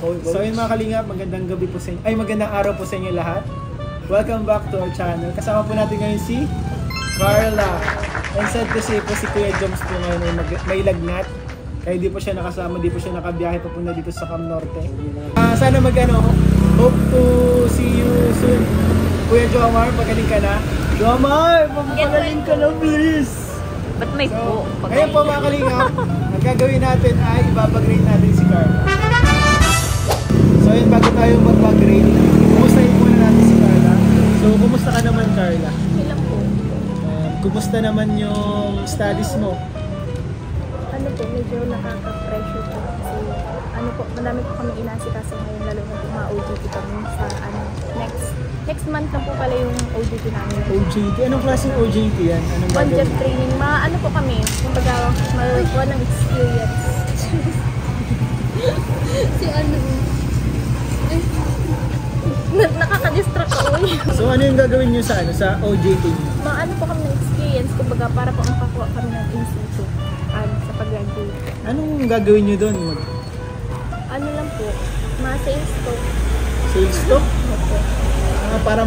So yun mga kalingap, magandang gabi po sa inyo. Ay, magandang araw po sa inyo lahat. Welcome back to our channel. Kasama po natin ngayon si Carla. And sad to say po si Kuya Joms po ngayon ay may lagnat. Kaya di po siya nakasama, di po siya nakabiyahe papunta dito sa Cam Norte. Sana hope to see you soon. Kuya Jomar, pagaling ka na. Jomar, pagaling ka na, please. Ba't may po? Ngayon po mga kalingap, ang gagawin natin ay ibabag-grade natin si Carla. So yun, bago tayo mag-grade, kumustahin muna natin si Carla. So, kumusta ka naman, Carla? Ilang po? Kumusta naman yung studies mo? Ano po, medyo nakaka-pressure po kasi ano po, madami po kami inasikaso ngayon, lalo na po ma-OJT kami sa next month na po pala yung OJT namin. OJT? Anong klaseng OJT yan? Anong On-job training. Ano po kami, kumbaga, magawa ng experience. Si ano? Nakaka-distract ako eh. So ano yung gagawin nyo sa OJT nyo? Ano po kami ng experience, kumbaga para po makakuha kami ng institute sa pag-graduate. Anong gagawin nyo doon? Ano lang po, ma-sales talk. Sales talk? Opo. Para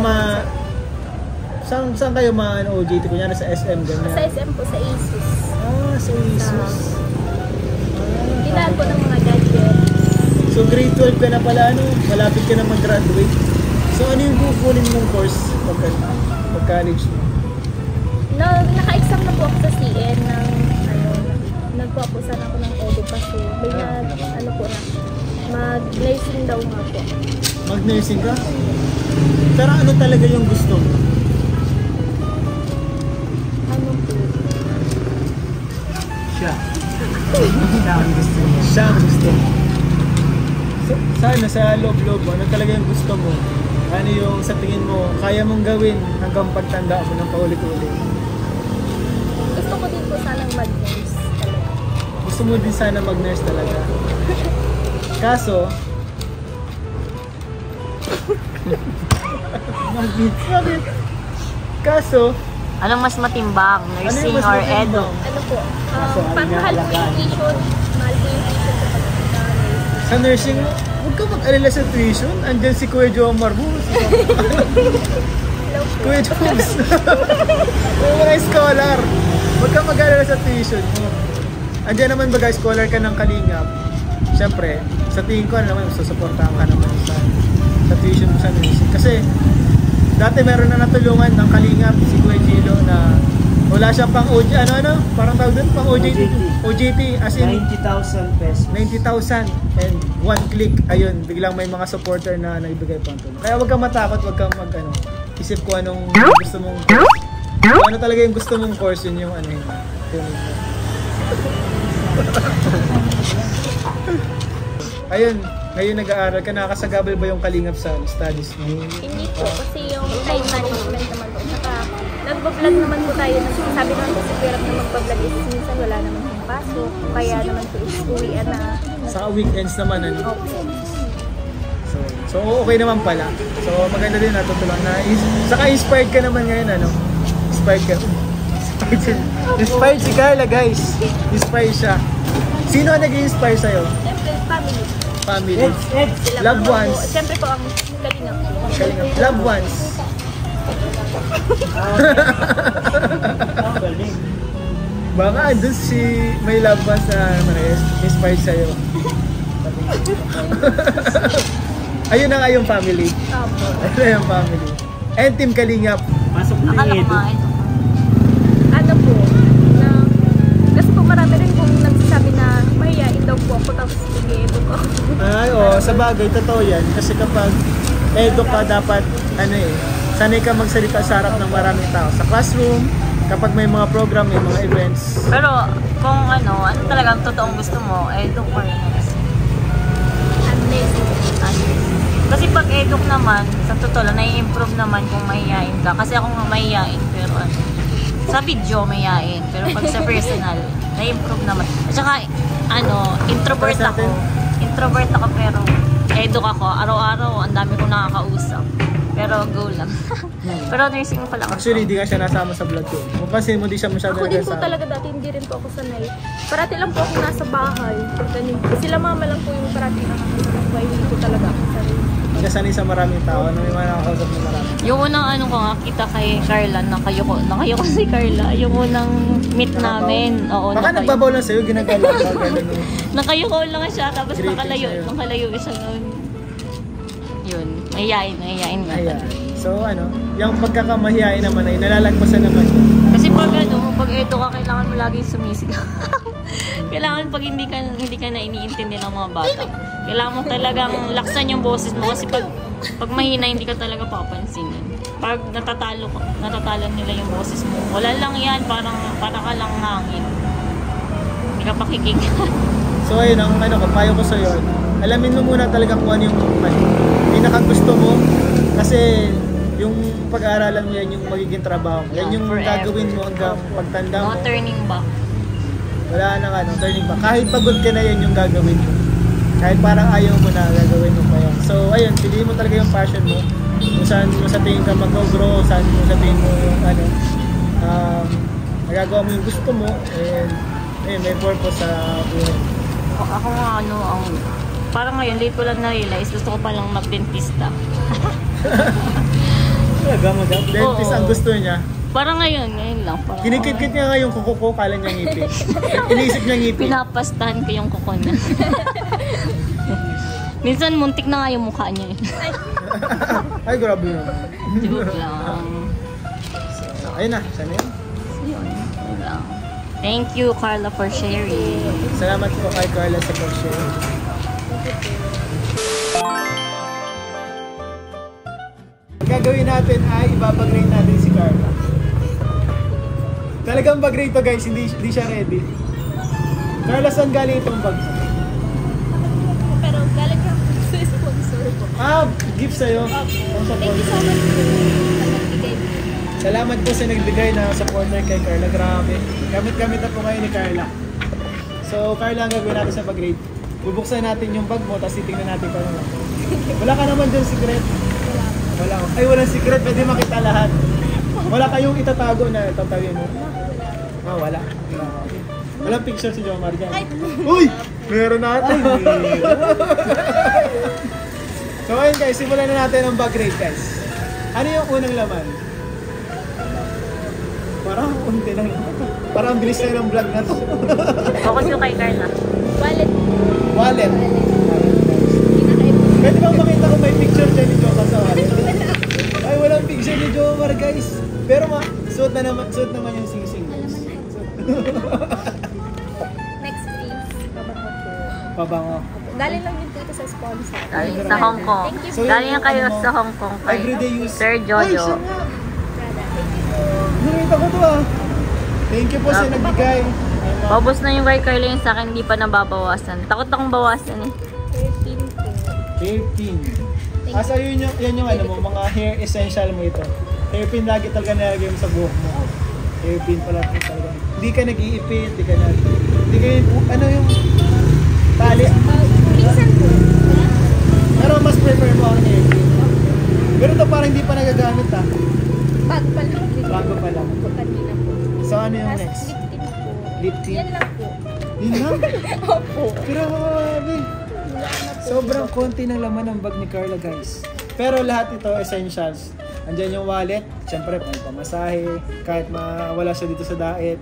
Saan kayo OJT? Kunyari sa SM ganyan? Sa SM po, sa ASUS. Sa ASUS. Kailangan po ng mga gadgets. So grade 12 ka na pala, malapit ka na mag-graduate. So ano yung kukunin mong course pag-college mo? Naka-exam na po ako sa CN ng nagkuha po sana ako ng edukasyon. Mag-nursing daw nga po. Mag-nursing ka? Pero ano talaga yung gusto mo? Ano po? Siya ang gusto niya. Siya ang gusto mo. Sana sa loob-loob mo, ano talaga yung gusto mo? Ano yung sa tingin mo, kaya mong gawin hanggang pagtanda mo ng paulit-ulit? Gusto ko din po sanang mag-nurse talaga. Gusto mo din sana mag-nurse talaga? Kaso, anong mas matimbang? Nursing or edo? Ano po? Mahal po yung tuition. Mahal po yung tuition sa pag-nurse. sa nursing, huwag ka mag-alala sa tuition. Andyan si Kuya Jomar mo. Kuya Joms. Yung mga scholar. Huwag ka mag-alala sa tuition mo. Andyan naman baga, scholar ka ng Kalingap. Siyempre, sa tingin ko naman, susuportahan ka naman sa tuition mo sa nursing. Kasi, dati meron na natulungan ng Kalingap, si Kuya Gilo, na wala siyang pang parang tawag doon, pang OJT, as in 90,000 pesos. 90,000 and one click, ayun, biglang may mga supporter na nagbigay pang tulong. Kaya huwag kang matakot, huwag kang isip ko anong gusto mong course. Ano talaga yung gusto mong course, yun yung yun. Ayun, ngayon nag-aaral ka, nakakasagabal ba yung Kalingap sa studies mo? Hindi po, kasi yung time management naman po. Saka, nagpa-vlog naman po tayo. Sabi naman po si Kuya na magpa-vlog is minsan wala naman pong pasok. Kaya naman po is uwian na. Sa weekends naman, Okay. So okay naman pala. So maganda din natutulungan na. Saka inspired ka naman ngayon, Inspired ka. Inspired si Carla, guys. Inspired siya. Sino ang nag-inspire sa'yo? Siyempre, family. Family. Sila Loved ones. Po, siyempre po ang Kalingap. Loved ones. Baka andun may loved ones na inspired sa'yo. Ayun na nga yung family. Ayun na yung family. And Team Kalingap. Pasok na Akala ko Edo. nga ito. Ano po, kasi po marami rin pong nagsasabi na mahihain daw po ako tapos sige-edo ko. Ay, sa bagay, totoo yan. Kasi kapag edo ka, dapat, sanay ka magsalita sa harap ng maraming tao. Sa classroom, kapag may mga program, may mga events. Pero kung ano talagang totoong gusto mo, edo or nursing? Kasi pag eduk naman, sa totoo lang, nai-improve naman kung mahihain ka. Kasi ako nga mahihain, pero sa video mahihain. Pero pag sa personal, nai-improve naman. At saka, introvert ako. Introvert ako, pero eduk ako. Araw-araw, ang dami kong nakakausap. Pero go lang. Pero nursing pa lang. Actually, di nga siya nasama sa vlog ko. Kung kasi mo di siya masyado Ako din po nagkasama. talaga dati, hindi rin po ako sanay. Parati lang po ako nasa bahay. Ganun. Sila mama lang po yung parati nakakasama ko. Hindi po talaga ako sanay. Kasanay sa maraming tao, may mga nakakausap na marami. Yung unang ano ko nga, kita kay Carla, nakayo ko si Carla. Yung unang meet namin. Oo, Baka nagbabaw lang sa'yo, ginagala ka, gano'n. Nakayo ko lang siya, tapos Greeting nakalayo siya noon. Yun, mahihain nga. Ayan. So ano, yung pagkakamahiyain naman ay nalalagpasan naman yun. Kasi pag eto ka, kailangan mo lagi sumisigaw. Kailangan pag hindi ka na iniintindi ng mga bata. Kailangan mo talagang laksan yung boses mo kasi pag mahina hindi ka talaga papansinin. Pag natatalo nila yung boses mo, wala lang yan, para ka lang hangin. Hindi ka pakikig. So ayun, ang payo ko sa'yo, alamin mo muna talaga kung ano yung pinakagusto mo. Kasi yung pag-aaralan mo yan, yung magiging trabaho mo. Yan yung Forever. gagawin mo hanggang pagtanda mo. No turning back. Wala nang turning back. Kahit pagod ka na yan yung gagawin mo. Kahit parang ayaw mo na, gagawin mo pa yan. So ayun, piliin mo talaga yung passion mo. Kung saan mo sa tingin ka mag-grow, saan mo sa tingin mo yung nagagawa mo yung gusto mo. And ayun, may purpose sa buhay. Ako nga parang ngayon, late ko lang na-realize, gusto ko palang mag-dentista. Talaga mo daw? Dentist ang gusto niya. Parang ngayon lang. Parang, Kinikit-kit niya nga yung kuko ko, kala niya ngipin. Inisip niya ngipin. Pinapastahan ko yung kuko niya. Minsan muntik na nga yung mukha niya. Ay, grabe naman. Joke lang. So, ayun na. Sana yun. Yun lang. Thank you, Carla, for sharing. Salamat po kay Carla sa pag-share. Ang gagawin natin ay ibabagrade natin si Carla. Talagang bagrade to guys, hindi siya ready. Carla, saan galing itong bag? Pero galing ka sa sponsor po. Gift sa'yo. Thank you so much po sa nagbigay mo. Salamat po sa nagbigay na supporter kay Carla. Grabe. Gamit-gamit na po ngayon ni Carla. So, Carla, ang gagawin natin sa pag-grade. Bubuksan natin yung bag mo, tapos titingnan natin kung ano. Wala ka naman dyan secret. Wala. Ay, walang secret. Pwede makita lahat. Wala kayong itatago na tatawin mo. Wala. Walang picture si Jomar dyan. Uy! Meron natin. So, ayun guys, simulan na natin ang bag grade guys. Ano yung unang laman? Parang unti lang. Parang ang bilis na ng vlog na to. Focus yung kay Carla. Wallet. Wallet. Pwede bang makita kung may picture dyan ni Jomar sa wallet? Ay, walang picture ni Jomar guys. Pero suot naman yung sing-sing. Next please. Pabango po. Pabango. Galing lang din po ito sa sponsor. Galing sa Hong Kong. Thank you. So, Galing yung kayo ano mo, sa Hong Kong kay Everyday use. Sir Ay, Jojo. siya nga. Prada. Thank you. Nakita ko to Thank you po sa nagbigay. Paubos na yung kay Carla, yung sa akin hindi pa nababawasan. Takot akong bawasan eh. 13 po. 13. Asa yan yung ano mo, mga hair essential mo ito. Hairpin lagi talaga nilagay mo sa buhok mo. Hairpin pala ito talaga. Hindi ka nag-iipit, hindi ka ano yung tali. Minsan po. Pero mas prefer mo ang hairpin. Pero ito parang hindi pa nagagamit Bago pa lang. Bago pa lang. Po kanina po. So ano yung Tapos next? lip tint po. Lip tint? Yan lang po. Yun lang? Opo. Pero sobrang konti ng laman ng bag ni Carla guys. Pero lahat ito essentials. Andyan yung wallet, syempre pang pamasahe, kahit mawala siya dito sa daet,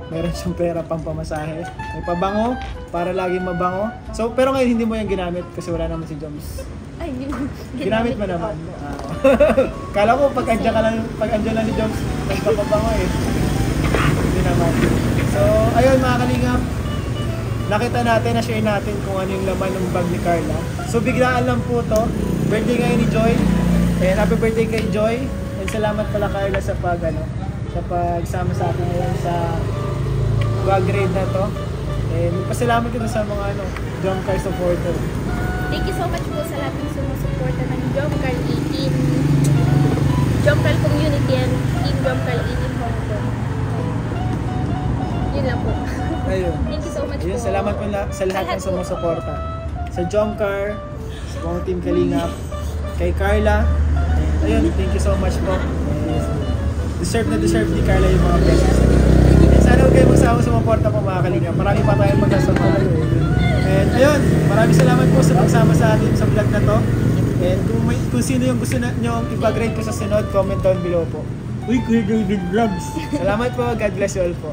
meron siyang pera pang pamasahe. May pabango, para laging mabango. So, pero ngayon hindi mo yan ginamit kasi wala naman si Joms. Ay, Ginamit mo naman. Kala ko pag andyan lang ni Joms, nagpapabango eh. Hindi naman. So, ayun mga kalingap, nakita natin, na-share natin kung ano yung laman ng bag ni Carla. So, biglaan lang po to. Birthday ngayon ni Joy. And happy birthday kay Joy. And salamat pala Carla sa pagsama sa atin ngayon sa bag grade na to. And pasalamat ko sa mga Jomcar supporter. Thank you so much po sa lahat ng sumusuporta ng Jomcar 18. Jomcar Community and Team Jomcar 18 Hong Kong. Yun lang po. Ayun. Thank you so much Ayun, po. salamat po sa lahat ng sumusuporta. Sa Jomcar, sa buong Team Kalingap, kay Carla, and ayun, thank you so much po. Deserve na deserve ni Carla yung mga blessings. And sana huwag kayo magsama sumuporta po mga kalingap. Marami pa tayong magkasama. And ayun, maraming salamat po sa pagsama sa atin sa vlog na to. And kung sino yung gusto nyo ipag-rate ko sa sunod, comment down below po. Uy, Kuya David Vlogs! Salamat po, God bless you all po.